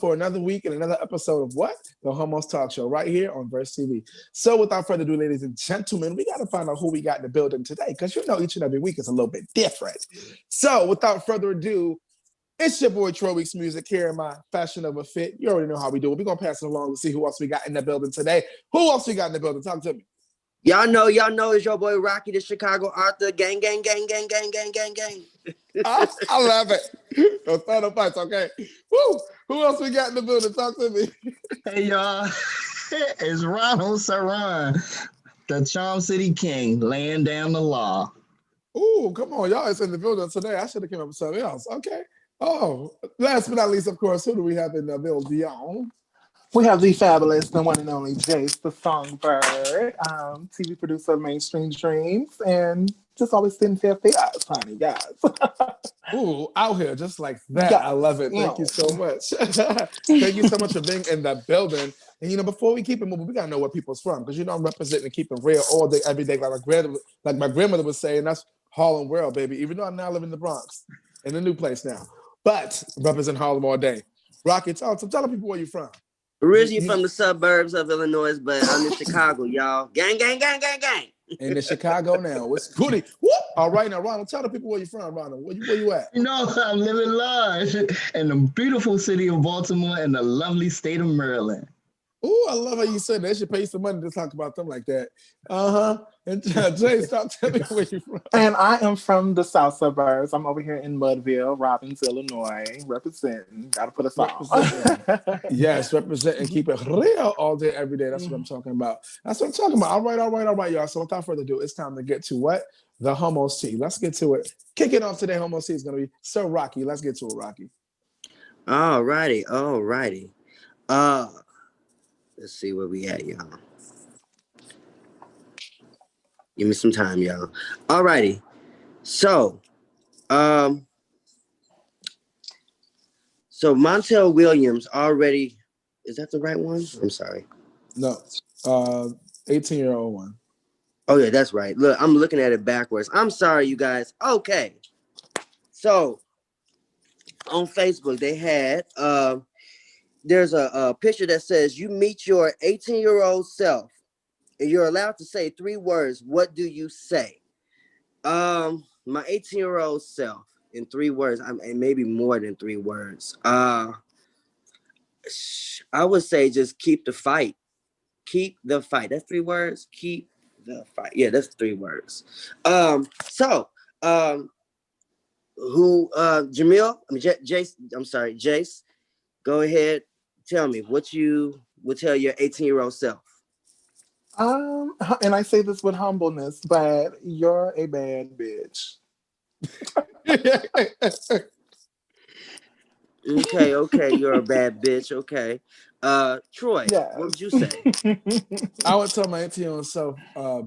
for another week and another episode of what? The Homos Talk Show right here on Verse TV. So without further ado, ladies and gentlemen, we got to find out who we got in the building today because you know each and every week is a little bit different. So without further ado, it's your boy Troy Weeks Music here in my Fashion Over Fit. You already know how we do it. We're going to pass it along to see who else we got in the building today. Who else we got in the building? Talk to me. Y'all know it's your boy Rocky, the Chicago Arthur. Gang, gang, gang, gang, gang, gang, gang, gang. I love it. Those final fights, okay? Woo! Who else we got in the building? Talk to me. Hey, y'all. It's Ronald Saran, the Charm City King, laying down the law. Ooh, come on. Y'all is in the building today. I should have came up with something else. Okay. Oh, last but not least, of course, who do we have in the building? We have the fabulous, the one and only Jace, the songbird, TV producer of Mainstream Dreams, and just always sitting there for us, honey, guys. Ooh, out here, just like that. Yes. I love it. Thank you so much. Thank you so much for being in the building. And, you know, before we keep it moving, we got to know where people's from, because, you know, I'm representing and keeping real all day, every day, like my grandmother was saying, that's Harlem World, baby, even though I now live in the Bronx, in a new place now. But represent Harlem all day. Rocky, tell the people where you're from. Originally from the suburbs of Illinois, but I'm in Chicago, y'all. Gang, gang, gang, gang, gang. In the Chicago now. What's goody? Whoop! All right, now, Ronald, tell the people where you're from, Ronald. Where you at? You know, I'm living large in the beautiful city of Baltimore and the lovely state of Maryland. Ooh, I love how you said that. They should pay some money to talk about them like that. And Jay, stop telling me where you're from. And I am from the south suburbs. I'm over here in Mudville, Robbins, Illinois, representing. Gotta put us on. Yes, represent and keep it real all day, every day. That's what I'm talking about. That's what I'm talking about. All right, y'all. So without further ado, it's time to get to what? The Homos Tea. Let's get to it. Kicking off today, Homos Tea is going to be Sir Rocky. Let's get to it, Rocky. All righty. Let's see where we at, y'all. Give me some time, y'all. All righty. So Montel Williams already, is that the right one? I'm sorry. No, 18-year-old one. Oh, yeah, that's right. Look, I'm looking at it backwards. I'm sorry, you guys. Okay. So on Facebook, they had, there's a picture that says you meet your 18-year-old self and you're allowed to say 3 words. What do you say? My 18-year-old self in 3 words, and maybe more than 3 words. I would say just keep the fight. Keep the fight. That's 3 words. Keep the fight. Yeah, that's 3 words. Jace, go ahead. Tell me what you would tell your 18-year-old self. And I say this with humbleness, but you're a bad bitch. Okay, you're a bad bitch. Okay. Troy, yes. What would you say? I would tell my 18-year-old self,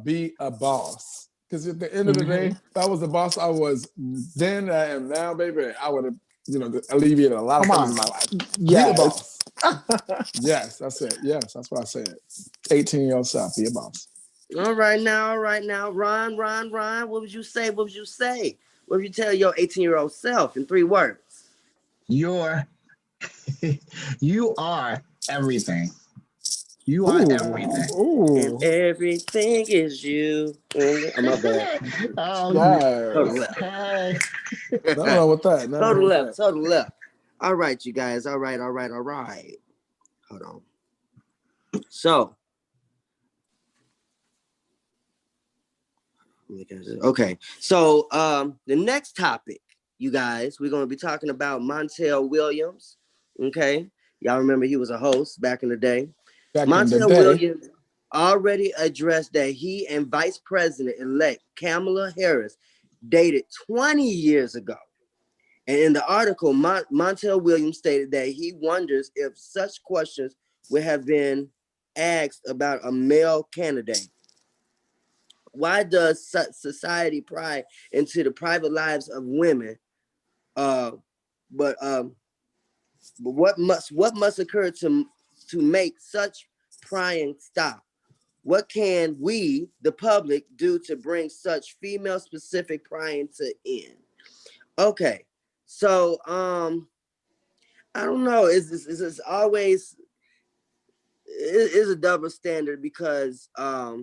be a boss. Because at the end of the day, if I was the boss I was then, I am now, baby, I would have, alleviated a lot of things in my life. Yes. Be the boss. Yes, that's it. Yes, that's what I said. 18-year-old self, be a boss. All right now. Ron, what would you say? What would you tell your 18-year-old self in 3 words? You are everything. You are everything. Ooh. And everything is you. I'm not bad. Nothing wrong with that. Total left. All right, you guys. All right. Hold on. So, okay. So, the next topic, you guys, we're going to be talking about Montel Williams. Okay. Y'all remember he was a host back in the day. Montel Williams already addressed that he and Vice President-elect Kamala Harris dated 20 years ago. And in the article, Montel Williams stated that he wonders if such questions would have been asked about a male candidate. Why does society pry into the private lives of women? But what must occur to make such prying stop? What can we, the public, do to bring such female-specific prying to end? Okay, so I don't know. It's always it's a double standard because I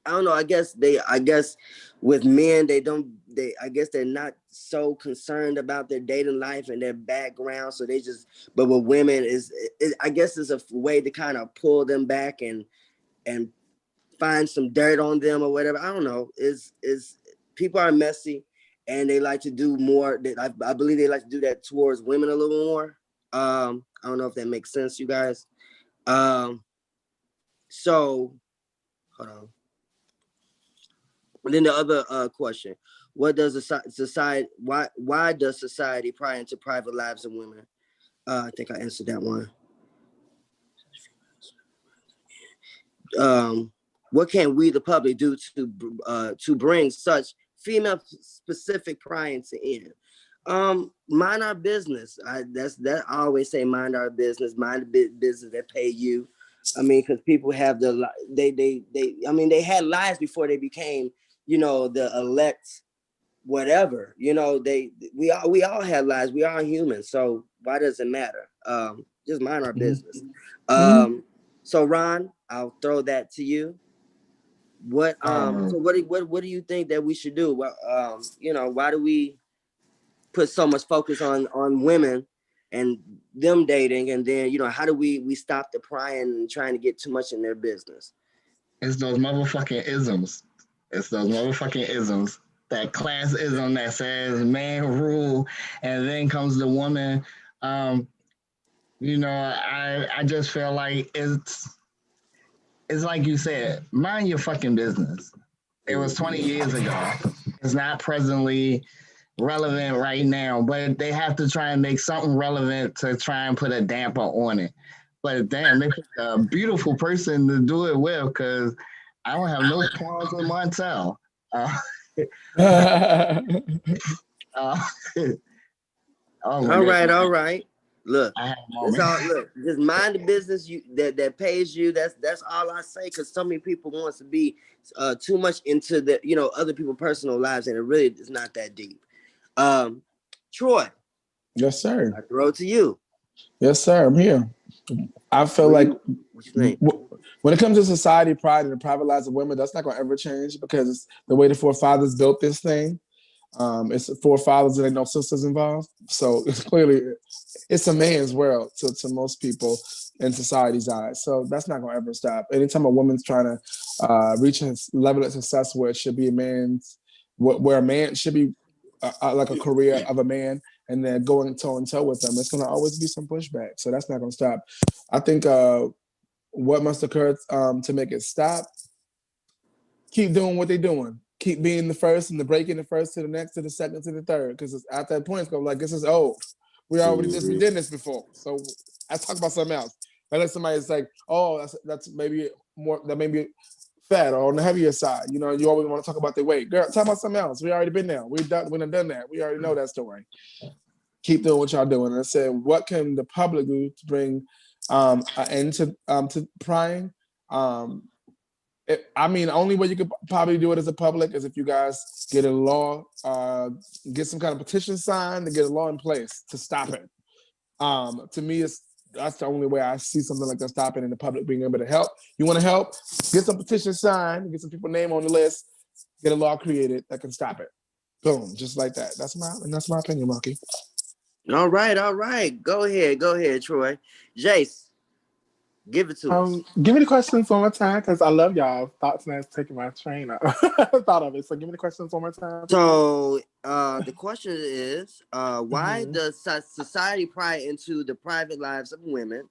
don't know. I guess with men I guess they're not so concerned about their dating life and their background. So but with women I guess it's a way to kind of pull them back and find some dirt on them or whatever. I don't know. Is people are messy and they like to do more. I believe they like to do that towards women a little more. I don't know if that makes sense, you guys. So hold on. And then the other question: what does society? Why does society pry into private lives of women? I think I answered that one. What can we, the public, do to bring such female specific prying to end? Mind our business. I always say mind our business. Mind the business that pay you. I mean, because people have they had lives before they became, the elect whatever. We all have lives. We are humans. So why does it matter? Just mind our business. So Ron, I'll throw that to you. So what do you think that we should do? Why do we put so much focus on women and them dating, and then how do we stop the prying and trying to get too much in their business? It's those motherfucking isms. That classism that says man rule, and then comes the woman. I just feel like it's like you said, mind your fucking business. It was 20 years ago. It's not presently relevant right now, but they have to try and make something relevant to try and put a damper on it. But damn, they picked a beautiful person to do it with, because I don't have no qualms with Montel. All right. Look, just mind the business that pays you. That's all I say. Because so many people wants to be too much into the other people's personal lives, and it really is not that deep. Troy. Yes, sir. I throw it to you. Yes, sir. I'm here. I feel like when it comes to society pride and the private lives of women, that's not going to ever change, because it's the way the forefathers built this thing. It's forefathers and there ain't no sisters involved. So it's clearly it's a man's world to most people in society's eyes. So that's not going to ever stop. Anytime a woman's trying to reach a level of success where it should be where a man should be like a career of a man, and then going toe and toe with them, it's going to always be some pushback. So that's not going to stop. I think what must occur to make it stop, keep doing what they're doing. Keep being the first and the breaking the first to the next to the second to the third. Because at that point, it's going like, this is old. We did this before. So I talk about something else. Unless somebody's like, oh, that's maybe more, that may be fat or on the heavier side. You always want to talk about their weight. Girl, talk about something else. We already been there. We done that. We already know that story. Keep doing what y'all doing. And I said, what can the public do to bring an end to prying? The only way you could probably do it as a public is if you guys get a law, get some kind of petition signed to get a law in place to stop it. To me, that's the only way I see something like that stopping, and the public being able to help. You want to help? Get some petition signed, get some people's name on the list, get a law created that can stop it. Boom, just like that. That's my opinion, Marky. All right. Go ahead, Troy. Jace. Give it to us. Give me the questions one more time, because I love y'all thoughts, and that's taking my train up. Thought of it. So give me the questions one more time. So the question is, why does society pry into the private lives of women,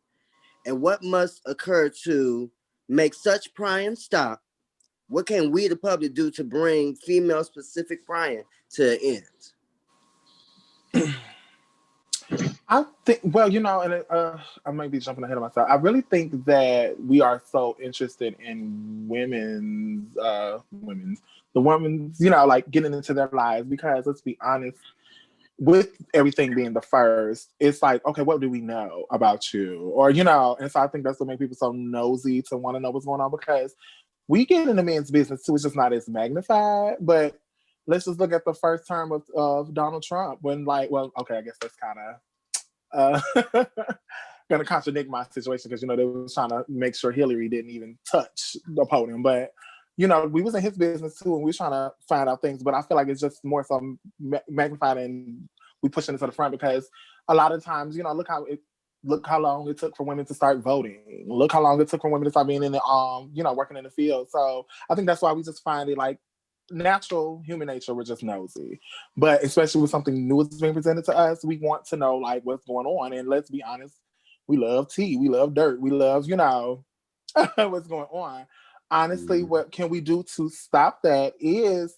and what must occur to make such prying stop? What can we, the public, do to bring female-specific prying to an end? I think, I might be jumping ahead of myself. I really think that we are so interested in the women's, like getting into their lives, because let's be honest, with everything being the first, it's like, okay, what do we know about you? Or, and so I think that's what makes people so nosy to want to know what's going on, because we get into men's business too. It's just not as magnified, but let's just look at the first term of Donald Trump when I guess that's kind of gonna contradict my situation because they was trying to make sure Hillary didn't even touch the podium, but we was in his business too, and we was trying to find out things. But I feel like it's just more so magnified, and we pushing it to the front because a lot of times, look how long it took for women to start voting. Look how long it took for women to start being in the working in the field. So I think that's why we just find it like natural human nature. We're just nosy, but especially with something new is being presented to us, we want to know like what's going on. And let's be honest, we love tea, we love dirt, we love what's going on. Honestly, what can we do to stop that is,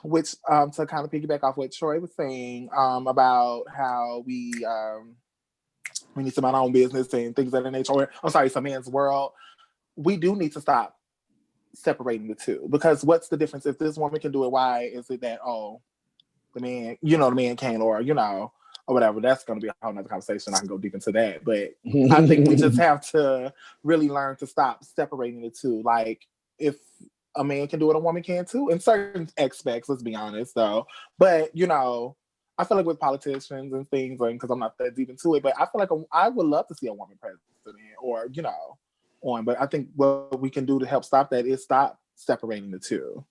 which to kind of piggyback off what Troy was saying about how we need to mind our own business and things of that nature. Or, I'm sorry, it's a man's world. We do need to stop separating the two, because what's the difference? If this woman can do it, why is it that the man, the man can't, or or whatever? That's going to be a whole nother conversation. I can go deep into that, but I think we just have to really learn to stop separating the two. Like, if a man can do it, a woman can too, in certain aspects. Let's be honest, though. But I feel like with politicians and things, because I'm not that deep into it, but I feel like I would love to see a woman president, or But I think what we can do to help stop that is stop separating the two,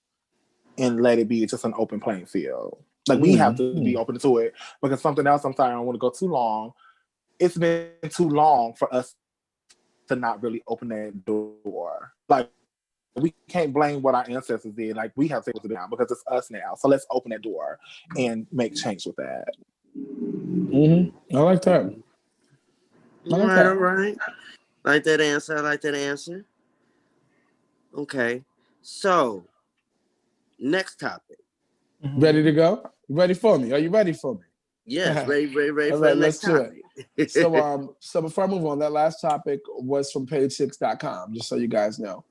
and let it be just an open playing field. Like, we have to be open to it, because something else, I'm sorry, I don't want to go too long. It's been too long for us to not really open that door. Like, we can't blame what our ancestors did. Like, we have to take it down because it's us now. So let's open that door and make change with that. I like that. All right. I like that answer. Okay. So, next topic. Ready to go? Ready for me? Are you ready for me? Yes, ready for the next topic. So before I move on, that last topic was from page6.com, just so you guys know.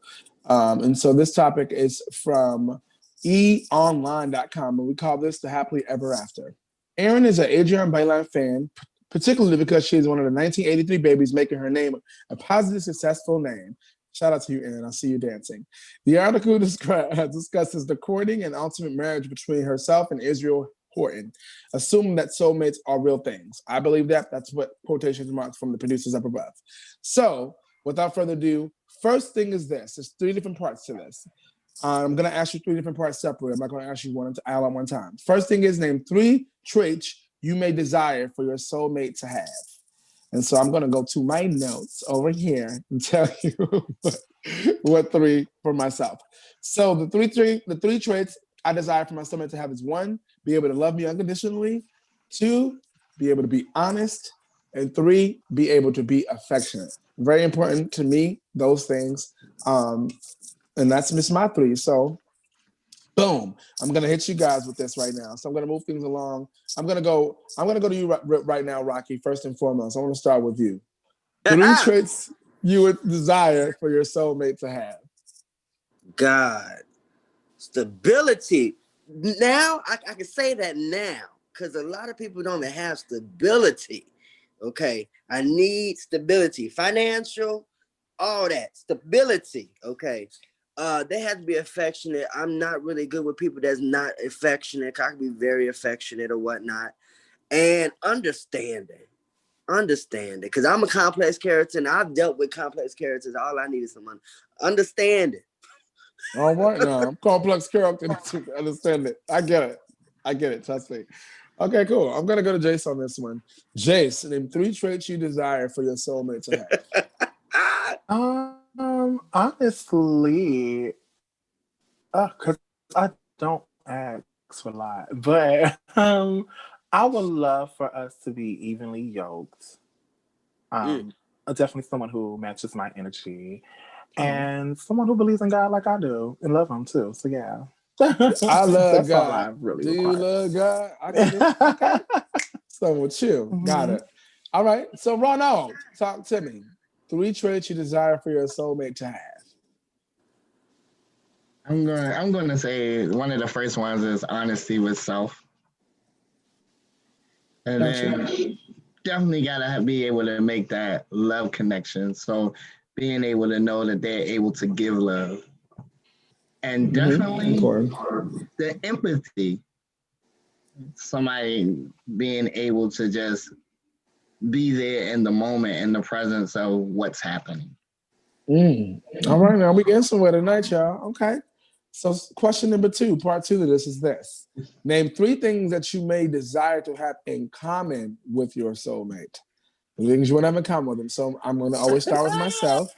And so this topic is from eonline.com, and we call this the Happily Ever After. Erin is an Adrienne Bailon fan, particularly because she's one of the 1983 babies, making her name a positive, successful name. Shout out to you, Erin. I see you dancing. The article discusses the courting and ultimate marriage between herself and Israel Horton, assuming that soulmates are real things. I believe that. That's what quotation marks from the producers up above. So, without further ado, first thing is this. There's 3 different parts to this. I'm going to ask you 3 different parts separately. I'm not going to ask you one all at one time. First thing is, name 3 traits you may desire for your soulmate to have. And so I'm going to go to my notes over here and tell you what 3 for myself. So the three traits I desire for my soulmate to have is 1, be able to love me unconditionally. 2, be able to be honest. And 3, be able to be affectionate. Very important to me, those things. And that's my 3. So boom, I'm gonna hit you guys with this right now. So I'm gonna move things along. I'm gonna go to you right now, Rocky. First and foremost, I want to start with you. 3 traits you would desire for your soulmate to have. God, stability. Now I can say that now, because a lot of people don't even have stability. Okay, I need stability, financial, all that stability. Okay. They have to be affectionate. I'm not really good with people that's not affectionate. I can be very affectionate or whatnot. And understanding. Because I'm a complex character and I've dealt with complex characters. All I need is someone understanding. All right, now, complex character. Understand it. I get it. Trust me. Okay, cool. I'm going to go to Jace on this one. Jace, name 3 traits you desire for your soulmate to have. Honestly, because I don't ask for a lot, but I would love for us to be evenly yoked. Definitely someone who matches my energy, and someone who believes in God like I do and love him too. So yeah, I love that's God. all I really do require. You love God? I get it. Okay. So with you, got it. All right. So Ronald, talk to me. 3 traits you desire for your soulmate to have. I'm gonna say one of the first ones is honesty with self, and then definitely gotta be able to make that love connection. So being able to know that they're able to give love, and definitely the empathy. Somebody being able to just be there in the moment, in the presence of what's happening. All right, now we getting somewhere tonight, y'all. Okay. So question number 2, part 2 of this is this. Name 3 things that you may desire to have in common with your soulmate. The things you want to have in common with them. So I'm going to always start with myself.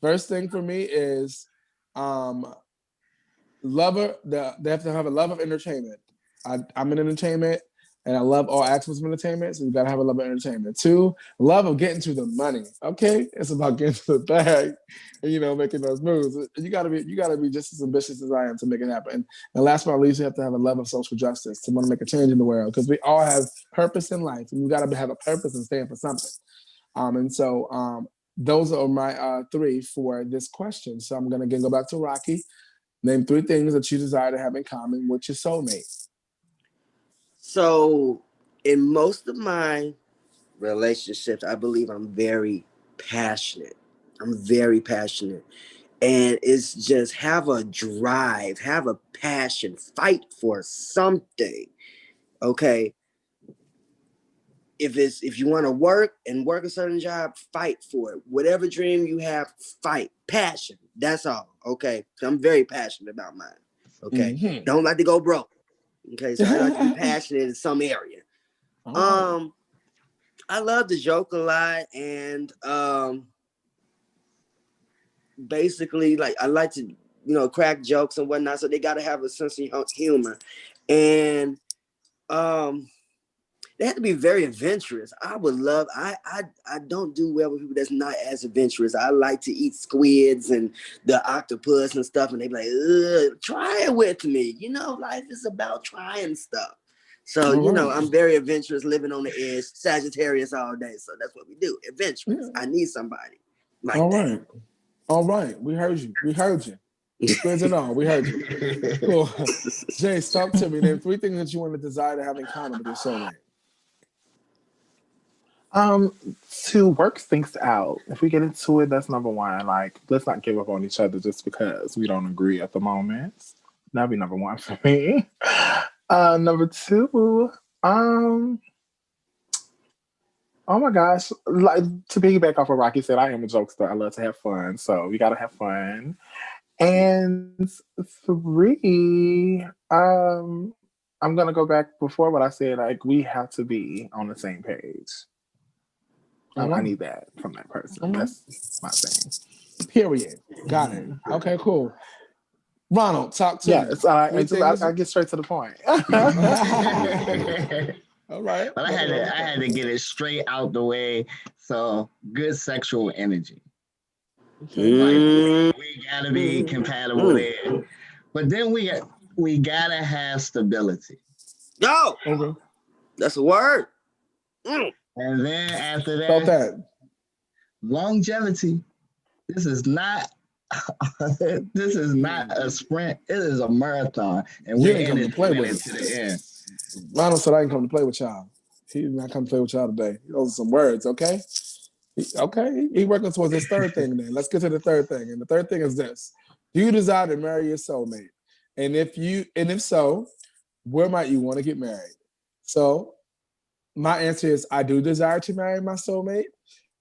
First thing for me is lover. They have to have a love of entertainment. I'm in entertainment, and I love all aspects of entertainment. So you gotta have a love of entertainment. 2, love of getting to the money. Okay, it's about getting to the bag, and making those moves. You gotta be just as ambitious as I am to make it happen. And last but not least, you have to have a love of social justice to want to make a change in the world, because we all have purpose in life, and you gotta have a purpose and stand for something. Those are my 3 for this question. So I'm gonna again go back to Rocky. Name 3 things that you desire to have in common with your soulmate. So, in most of my relationships, I believe I'm very passionate. I'm very passionate. And it's just have a drive, have a passion, fight for something. Okay. If you want to work a certain job, fight for it. Whatever dream you have, fight. Passion. That's all. Okay. So I'm very passionate about mine. Okay. Mm-hmm. Don't like to go broke. Okay. So I like to be passionate in some area. Right. I love to joke a lot, and basically, like, I like to, crack jokes and whatnot. So they got to have a sense of humor, and they have to be very adventurous. I would love. I don't do well with people that's not as adventurous. I like to eat squids and the octopus and stuff, and they be like, try it with me. Life is about trying stuff. So, I'm very adventurous, living on the edge, Sagittarius all day. So that's what we do, adventurous. Yeah. I need somebody like that. All right. We heard you. Squids and all, we heard you. Cool. Jay, talk to me. Name 3 things that you want to desire to have in common with your soulmate. To work things out. If we get into it, that's number 1. Like, let's not give up on each other just because we don't agree at the moment. That'd be number 1 for me. Number 2, oh my gosh, like, to piggyback off what Rocky said, I am a jokester. I love to have fun, so we gotta have fun. And 3, I'm gonna go back before what I said. Like, we have to be on the same page. I need that from that person. That's my thing. Period. Got it. Okay, cool. Ronald, talk to me. Yes, I get straight to the point. All right. But I had to get it straight out the way. So good sexual energy. Like, we gotta be compatible there. But then we gotta have stability. Yo, okay. That's a word. And then after that, longevity. This is not a sprint. It is a marathon, and we're in it to the end. Ronald said, "I ain't come to play with y'all. He's not come to play with y'all today. Those are some words, okay? He working towards his 3rd thing. Then let's get to the 3rd thing. And the 3rd thing is this: do you desire to marry your soulmate? And if so, where might you want to get married? So, my answer is I do desire to marry my soulmate.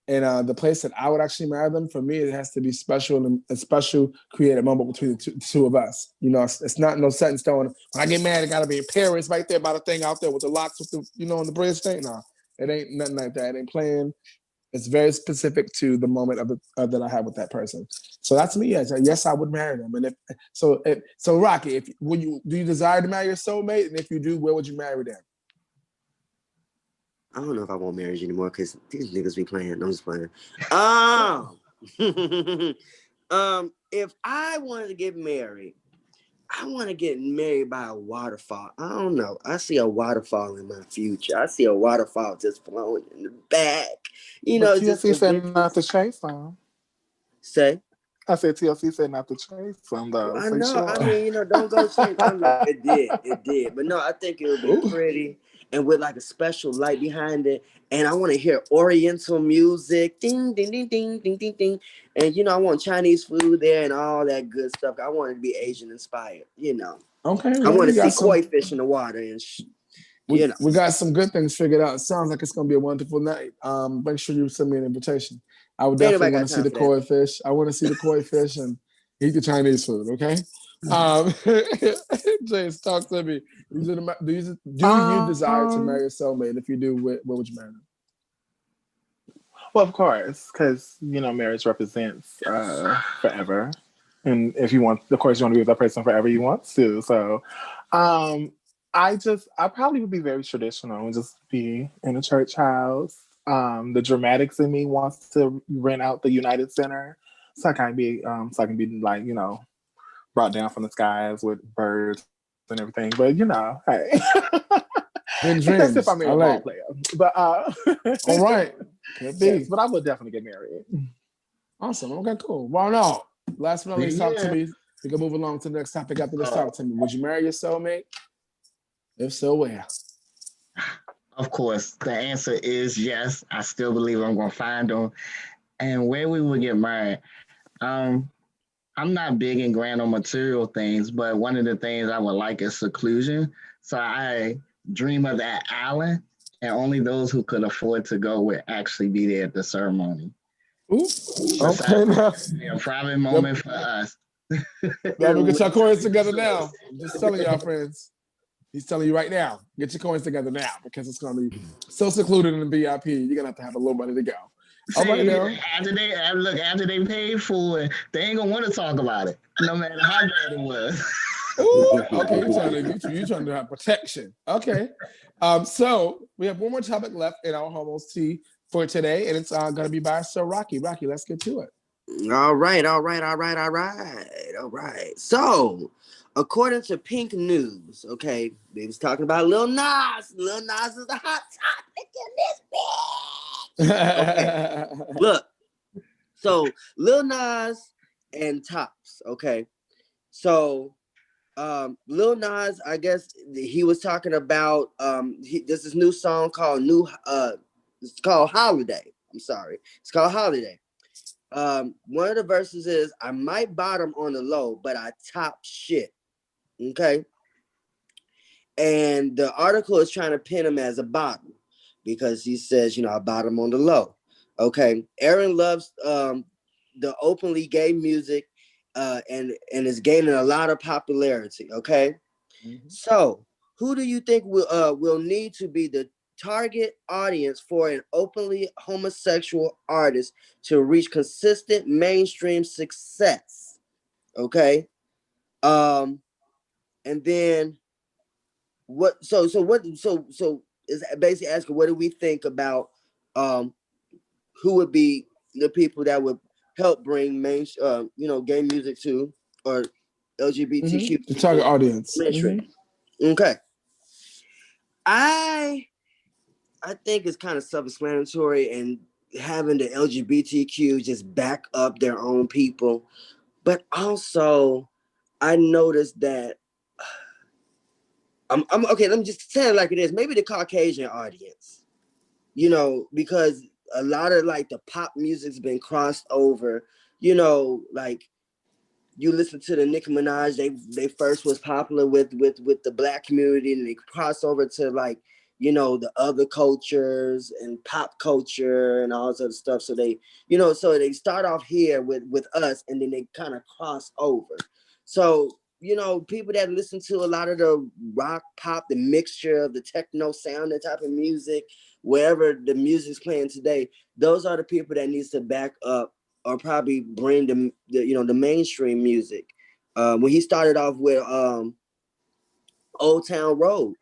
And the place that I would actually marry them, for me, it has to be special and a special creative moment between the two of us. It's not no set in stone. When I get married, it got to be in Paris, right there by the thing out there with the locks, with the, on the bridge thing. No, it ain't nothing like that. It ain't playing. It's very specific to the moment that I have with that person. So that's me. Yes, I would marry them. And so Rocky, do you desire to marry your soulmate? And if you do, where would you marry them? I don't know if I want marriage anymore because these niggas be playing. I'm just playing. If I wanted to get married, I want to get married by a waterfall. I don't know. I see a waterfall in my future. I see a waterfall just flowing in the back. TLC said not to chase them. Say? I said TLC said not to chase them, though. I know. Sure. I mean, don't go chase them. It did. But no, I think it would be pretty. And with like a special light behind it. And I want to hear Oriental music. Ding, ding, ding, ding, ding, ding, ding. And, I want Chinese food there and all that good stuff. I want it to be Asian inspired, Okay. I want to see koi fish in the water and We got some good things figured out. It sounds like it's gonna be a wonderful night. Make sure you send me an invitation. I would definitely want to see the koi fish. I want to see the koi fish and eat the Chinese food. Okay. James, talk to me. Do you desire to marry a soulmate? If you do, what would you marry them? Well, of course, because marriage represents forever, and if you want, of course, you want to be with that person forever. You want to. So, I probably would be very traditional and just be in a church house. The dramatics in me wants to rent out the United Center, so I can be like brought down from the skies with birds and everything. But hey. That's if I'm a ball player. But all right. Could be. Yes, but I would definitely get married. Awesome. Okay, cool. Well, no. Last but not least, talk to me. We can move along to the next topic after this. Talk to me. Would you marry your soulmate? If so, where? Of course, the answer is yes. I still believe I'm going to find them. And where we would get married, I'm not big and grand on material things, but one of the things I would like is seclusion. So I dream of that island, and only those who could afford to go would actually be there at the ceremony. Ooh, okay. A private moment for us. Yeah, we get your coins together now. I'm just telling y'all, friends. He's telling you right now, get your coins together now because it's going to be so secluded in the VIP. You're going to have a little money to go. See, all right, now. After they paid for it, they ain't going to want to talk about it, no matter how bad it was. Ooh, okay, you're trying to have protection. Okay. So we have one more topic left in our homos tea for today, and it's going to be by Sir Rocky. Rocky, let's get to it. All right. So, according to Pink News, okay, they was talking about Lil Nas. Lil Nas is the hot topic in this bitch. Okay, look. So, Lil Nas and Tops, okay. So, Lil Nas, I guess he was talking about there's this new song called it's called Holiday. I'm sorry. It's called Holiday. One of the verses is, I might bottom on the low, but I top shit. Okay. And the article is trying to pin him as a bottom because he says, I bottom on the low. Okay. Aaron loves the openly gay music and is gaining a lot of popularity. Okay. Mm-hmm. So who do you think will need to be the target audience for an openly homosexual artist to reach consistent mainstream success? Okay. And then what so is basically asking, what do we think about who would be the people that would help bring gay music to, or LGBTQ the target audience mainstream? Mm-hmm. Okay. I think it's kind of self-explanatory, and having the LGBTQ just back up their own people. But also, I noticed that I'm okay. Let me just say it like it is. Maybe the Caucasian audience, because a lot of like the pop music's been crossed over. Like you listen to the Nicki Minaj, they first was popular with the Black community, and they crossed over to like the other cultures and pop culture and all this other stuff. So they so they start off here with us, and then they kind of cross over. So people that listen to a lot of the rock, pop, the mixture of the techno sound, that type of music, wherever the music's playing today, those are the people that needs to back up or probably bring the mainstream music. When he started off with Old Town Road,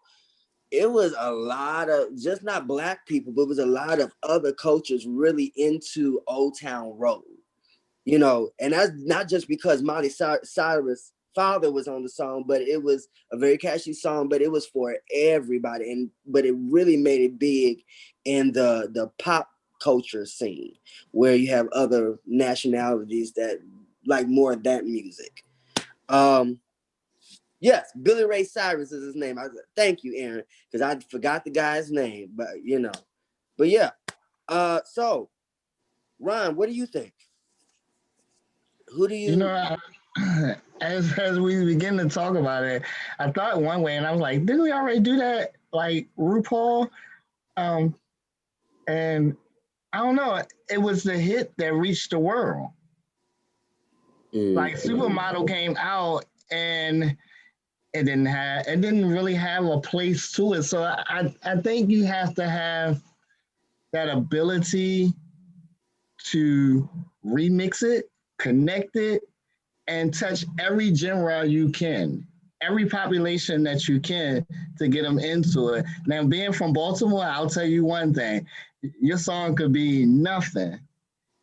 it was a lot of just not Black people, but it was a lot of other cultures really into Old Town Road. And that's not just because Miley Cyrus' father was on the song, but it was a very catchy song, but it was for everybody. But it really made it big in the pop culture scene, where you have other nationalities that like more of that music. Yes, Billy Ray Cyrus is his name. Thank you, Aaron, because I forgot the guy's name, but yeah. So Ron, what do you think? Who do you? as we begin to talk about it, I thought one way, and I was like, didn't we already do that? Like RuPaul, and I don't know. It was the hit that reached the world. Like Supermodel came out and it didn't really have a place to it. So I think you have to have that ability to remix it, connect it, and touch every genre you can, every population that you can to get them into it. Now, being from Baltimore, I'll tell you one thing: your song could be nothing.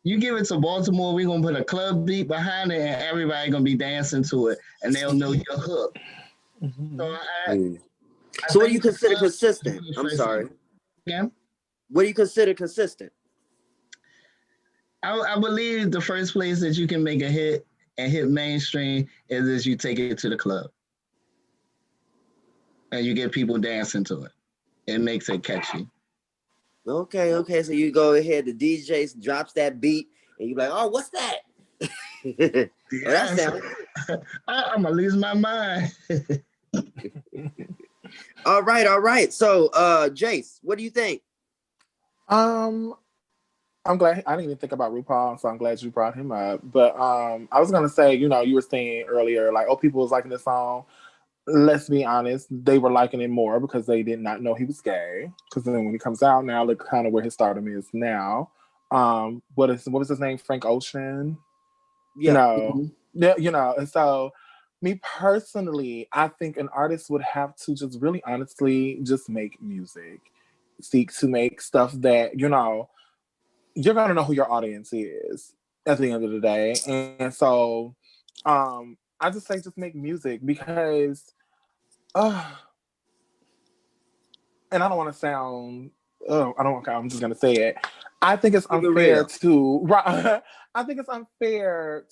You give it to Baltimore, we're gonna put a club beat behind it, and everybody gonna be dancing to it, and they'll know your hook. So what do you consider consistent? I'm sorry. Yeah. What do you consider consistent? I believe the first place that you can make a hit and hit mainstream is as you take it to the club. And you get people dancing to it. It makes it catchy. Okay. So you go ahead, the DJ drops that beat, and you're like, oh, what's that? That sounds I'm gonna lose my mind. All right. So Jace, what do you think? I'm glad I didn't even think about RuPaul, so I'm glad you brought him up. But I was gonna say, you were saying earlier, like, oh, people was liking this song. Let's be honest, they were liking it more because they did not know he was gay. Because then when he comes out now, look kind of where his stardom is now. What was his name? Frank Ocean. Yeah. And so me personally, I think an artist would have to just really honestly just make music, seek to make stuff that you're gonna know who your audience is at the end of the day. And so I just say just make music because and I don't want to sound I'm just gonna say it. I think it's unfair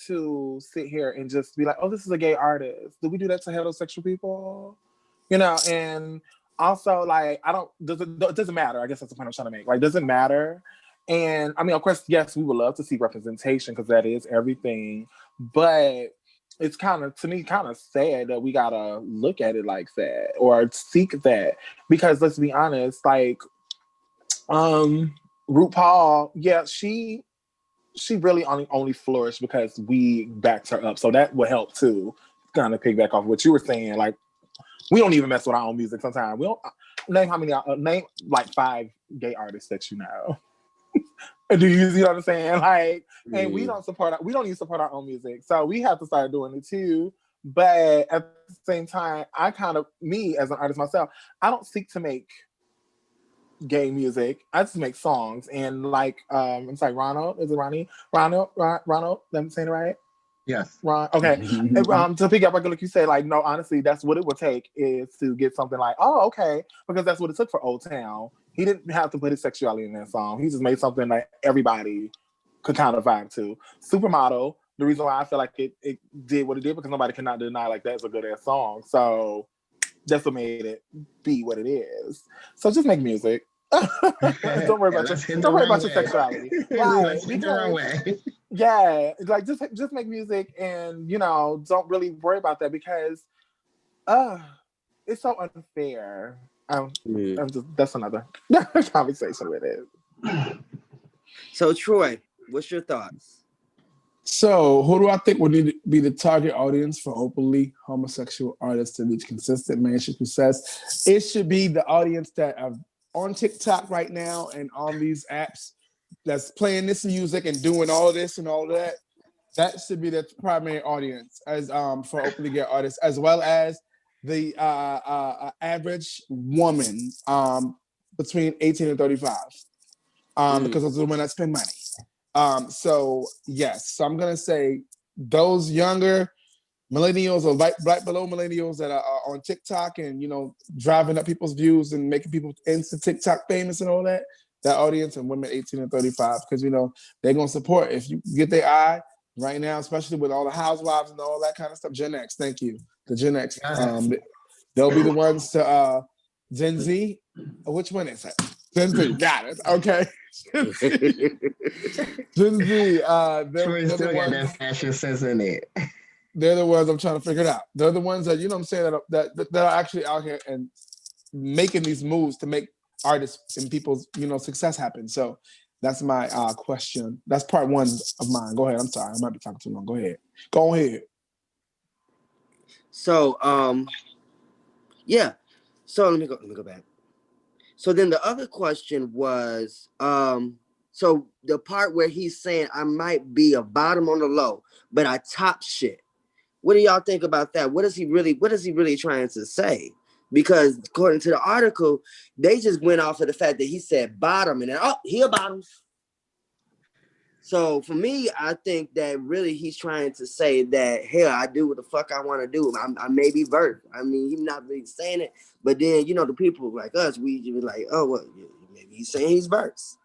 to sit here and just be like, oh, this is a gay artist. Do we do that to heterosexual people? And also, like, it doesn't matter. I guess that's the point I'm trying to make. Like, does it matter? And I mean, of course, yes, we would love to see representation because that is everything. But it's kind of sad that we gotta look at it like that or seek that. Because let's be honest, like, RuPaul, yeah, she really only flourished because we backed her up. So that would help too. Kind of piggyback off what you were saying. Like, we don't even mess with our own music sometimes. We don't name like 5 gay artists that you know. Do you see what I'm saying? Like, and we don't even support our own music. So we have to start doing it too. But at the same time, me as an artist myself, I don't seek to make gay music. I just make songs. And like, I'm sorry, Ronald, is it Ronnie? Ronald, am I saying it right? Yes. Ron, okay. To pick up, like you said, like, no, honestly, that's what it would take is to get something like, oh, okay, because that's what it took for Old Town. He didn't have to put his sexuality in that song. He just made something that everybody could kind of vibe to. Supermodel, the reason why I feel like it did what it did because nobody cannot deny like that's a good ass song. So that's what made it be what it is. So just make music. Don't worry about your sexuality. Right? Yeah, like just make music and don't really worry about that because it's so unfair. That's another conversation with it. So Troy, what's your thoughts? So who do I think would need to be the target audience for openly homosexual artists to reach consistent mainstream success? It should be the audience that are on TikTok right now and on these apps that's playing this music and doing all this and all that. That should be the primary audience as for openly gay artists, as well as the average woman between 18 and 35, because those are the women that spend money. So yes, so I'm gonna say those younger millennials or right below millennials that are on TikTok and driving up people's views and making people instant TikTok famous and all that. That audience and women 18 and 35, because they're gonna support if you get their eye right now, especially with all the housewives and all that kind of stuff. Gen X, thank you. The Gen X, they'll be the ones to Gen Z. Which one is it? Gen Z, got it. Okay. Gen Z. Troy still got that fashion sense in it. They're the ones I'm trying to figure it out. They're the ones that, you know what I'm saying, that are actually out here and making these moves to make artists and people's, you know, success happen. So that's my question. That's part one of mine. Go ahead. I'm sorry. I might be talking too long. Go ahead. Go ahead. So yeah. So let me go back. So then the other question was, so the part where he's saying I might be a bottom on the low, but I top shit. What do y'all think about that? What is he really trying to say? Because according to the article, they just went off of the fact that he said bottom and then, oh, he a bottom. So for me, I think that really he's trying to say that, hell, I do what the fuck I want to do. I may be vert. I mean, he's not really saying it, but then, you know, the people like us, we be like, oh, well, maybe he's saying he's verse.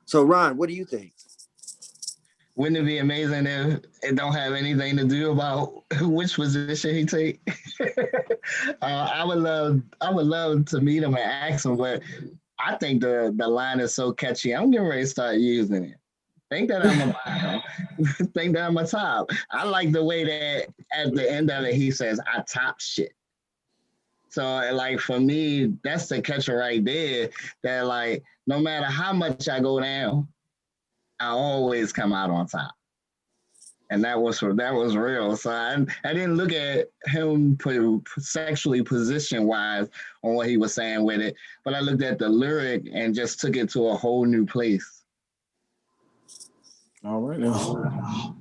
So Ron, what do you think? Wouldn't it be amazing if it don't have anything to do about which position he take? I would love to meet him and ask him, but I think the line is so catchy. I'm getting ready to start using it. Think that I'm a bottom. Think that I'm a top. I like the way that at the end of it, he says, I top shit. So like for me, that's the catcher right there that like, no matter how much I go down, I always come out on top. And that was real. So I didn't look at him sexually position wise on what he was saying with it, but I looked at the lyric and just took it to a whole new place. All right now.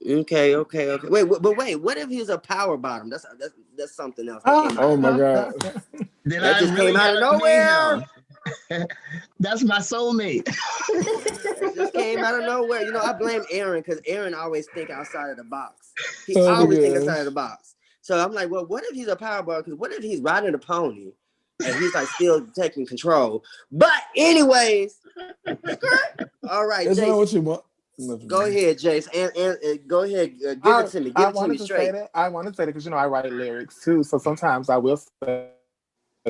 Okay. Wait, what if he's a power bottom? That's something else. Oh my God. That just came out of nowhere. That's my soulmate. It just came out of nowhere. You know, I blame Aaron because Aaron always think outside of the box. He always think outside of the box. So I'm like, well, what if he's a power bottom? Because what if he's riding a pony and he's like still taking control? But anyways, all right, Isn't Jace, that what you want? Go ahead, Jace, and go ahead, give it to me. Give it to me straight. I want to say that because, you know, I write lyrics too, so sometimes I will say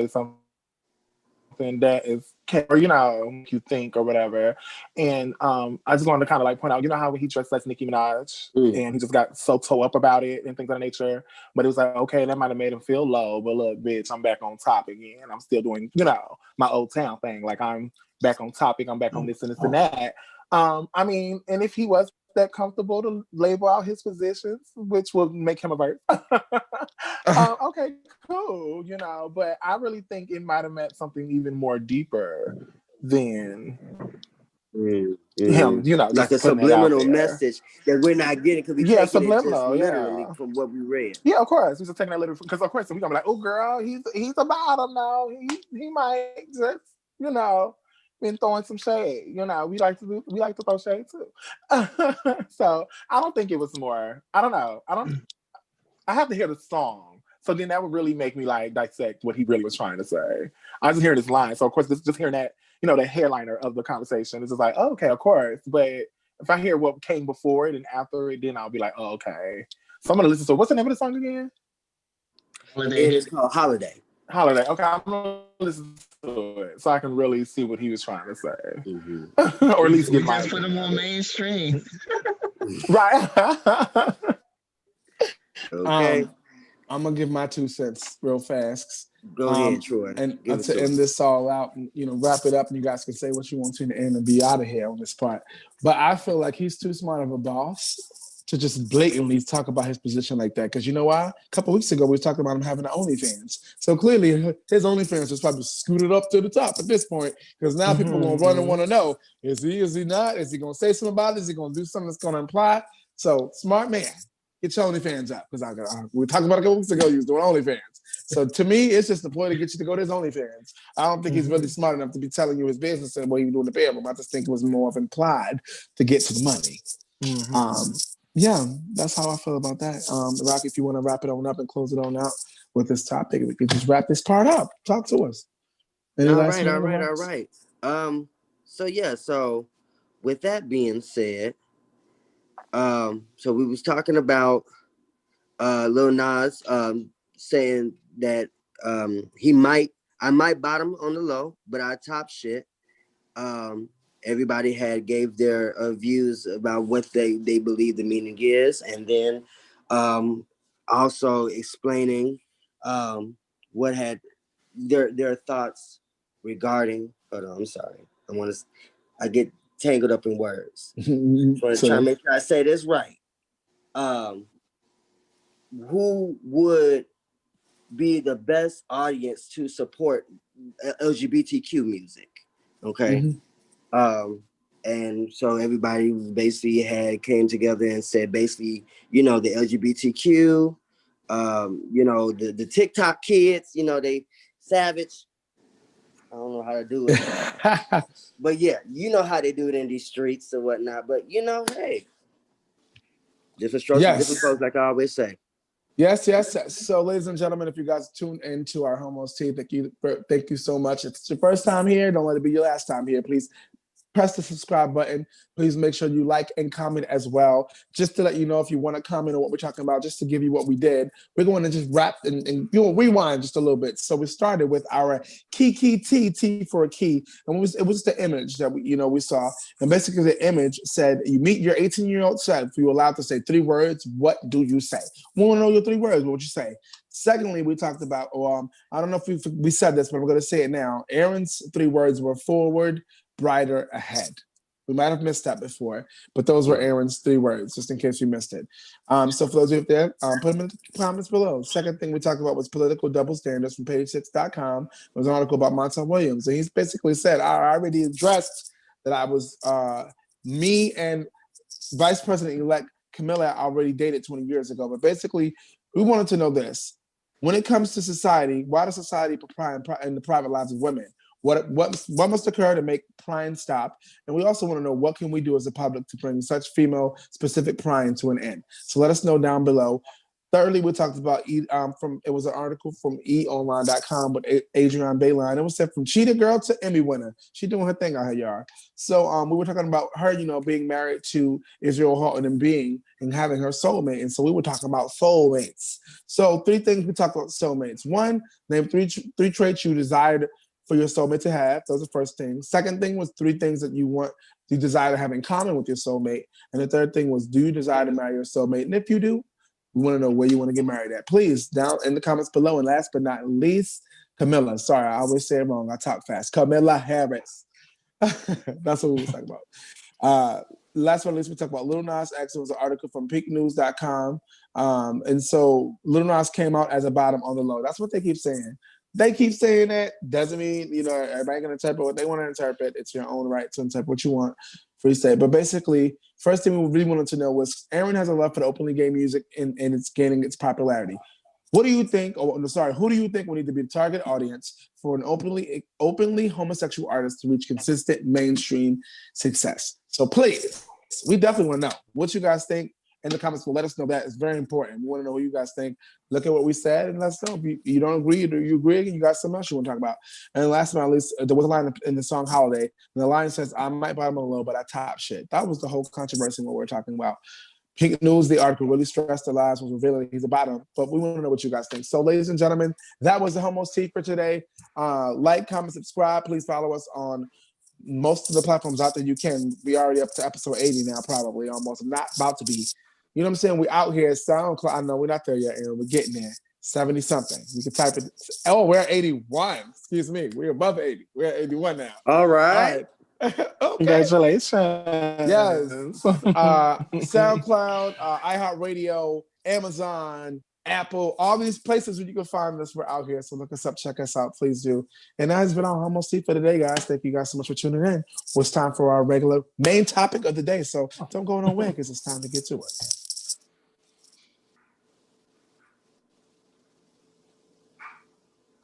something that is, or, you know, you think or whatever. And I just wanted to kind of like point out, you know how he dressed like Nicki Minaj and he just got so toe up about it and things of that nature. But it was like, okay, that might have made him feel low, but look, bitch, I'm back on top again. I'm still doing, you know, my old town thing. Like I'm back on topic. I'm back on this and this and that. I mean, and if he was that comfortable to label out his positions, which would make him a verse. Okay, cool, you know, but I really think it might have meant something even more deeper than him, you know, like a subliminal message that we're not getting because we taking it just literally from what we read. Yeah, of course, we're just taking that literally because of course we're gonna be like, oh girl, he's a bottom now. He might just, you know, been throwing some shade. You know, we like to throw shade too. So I don't think it was more. I don't know. I have to hear the song. So then that would really make me like dissect what he really was trying to say. I just hear this line. So of course, just hearing that, you know, the headliner of the conversation is just like, oh, okay, of course. But if I hear what came before it and after it, then I'll be like, oh, okay. So I'm gonna listen to what's the name of the song again? Holiday. It is called Holiday. Holiday. Okay, I'm gonna listen to it so I can really see what he was trying to say, or at least get my. Just put him on mainstream, right? Okay. I'm gonna give my 2 cents real fast. Go ahead, Troy. And to end this all out, and, you know, wrap it up, and you guys can say what you want to in the end and be out of here on this part. But I feel like he's too smart of a boss to just blatantly talk about his position like that. Because you know why? A couple weeks ago, we were talking about him having an OnlyFans. So clearly, his OnlyFans is probably scooted up to the top at this point. Because now people are going to run and want to know, is he not? Is he going to say something about it? Is he going to do something that's going to imply? So, smart man. Get your OnlyFans up, because we were talking about a couple weeks ago. You was doing OnlyFans, so to me, it's just the point to get you to go to his OnlyFans. I don't think he's really smart enough to be telling you his business and what he was doing in the bedroom. I just think it was more of implied to get to the money. Yeah, that's how I feel about that. Rocky, if you want to wrap it on up and close it on out with this topic, we could just wrap this part up. Talk to us. All right. So with that being said. So we was talking about Lil Nas saying that I might bottom on the low, but I top shit. everybody had gave their views about what they believe the meaning is, and then also explaining what had their thoughts regarding. Hold on, I'm sorry. I get tangled up in words. Trying to make sure I say this right. Who would be the best audience to support LGBTQ music? Okay. And so everybody basically came together and said basically, the LGBTQ, the TikTok kids, they savage. I don't know how to do it. But yeah, you know how they do it in these streets or whatnot. But hey, different strokes for different folks, like I always say. Yes. So, ladies and gentlemen, if you guys tune into our Homos Tea, thank you so much. If it's your first time here, don't let it be your last time here. Please press the subscribe button. Please make sure you like and comment as well. Just to let you know if you want to comment on what we're talking about, just to give you what we did. We're going to just wrap and rewind just a little bit. So we started with our T for a key. And it was the image that we saw. And basically the image said, you meet your 18-year-old self. You're allowed to say 3 words. What do you say? We want to know your 3 words. What would you say? Secondly, we talked about, I don't know if we said this, but we're going to say it now. Aaron's 3 words were forward, brighter, ahead. We might have missed that before, but those were Aaron's 3 words, just in case you missed it. So for those of you there, put them in the comments below. Second thing we talked about was political double standards from page6.com. There was an article about Montel Williams, and he's basically said, I already addressed that I was, me and Vice President-elect Camilla already dated 20 years ago, but basically we wanted to know this. When it comes to society, why does society pry in the private lives of women? What must occur to make prying stop? And we also want to know what can we do as a public to bring such female-specific prying to an end. So let us know down below. Thirdly, we talked about it was an article from eonline.com with Adrienne Bailon. It was said from cheetah girl to Emmy winner. She doing her thing out here, y'all. So we were talking about her, being married to Israel Houghton and having her soulmate. And so we were talking about soulmates. So 3 things we talked about soulmates. 1, name 3 traits you desired for your soulmate to have. Those are the first things. Second thing was 3 things that you desire to have in common with your soulmate. And the third thing was, do you desire to marry your soulmate? And if you do, we want to know where you want to get married at. Please, down in the comments below. And last but not least, Camilla. Sorry, I always say it wrong. I talk fast. Camilla Harris. That's what we were talking about. Last but not least, we talked about Lil Nas X. It was an article from peaknews.com. And so Lil Nas came out as a bottom on the low. That's what they keep saying. They keep saying that. Doesn't mean, everybody can interpret what they want to interpret. It's your own right to interpret what you want. Free state. But basically, first thing we really wanted to know was Aaron has a love for the openly gay music and it's gaining its popularity. What do you think, who do you think will need to be the target audience for an openly homosexual artist to reach consistent mainstream success? So please, we definitely want to know what you guys think in the comments. Will let us know that. It's very important. We want to know what you guys think. Look at what we said and let us know. If you don't agree or you agree and you got something else you want to talk about. And last but not least, there was a line in the song Holiday, and the line says, I might bottom a low, but I top shit. That was the whole controversy in what we're talking about. Pink News, the article really stressed the lies, was revealing he's a bottom, but we want to know what you guys think. So ladies and gentlemen, that was the Homos Tea for today. Like, comment, subscribe. Please follow us on most of the platforms out there you can. We already up to episode 80 now, probably almost. I'm not about to be. You know what I'm saying? We out here. SoundCloud. I know we're not there yet, Aaron. We're getting there. 70 something. You can type it. Oh, we're at 81. Excuse me. We're above 80. We're at 81 now. All right. Okay. Congratulations. Yes. SoundCloud, iHeartRadio, Amazon, Apple, all these places where you can find us. We're out here. So look us up, check us out. Please do. And that has been our Homos Tea for today, guys. Thank you guys so much for tuning in. It's time for our regular main topic of the day. So don't go nowhere because it's time to get to it.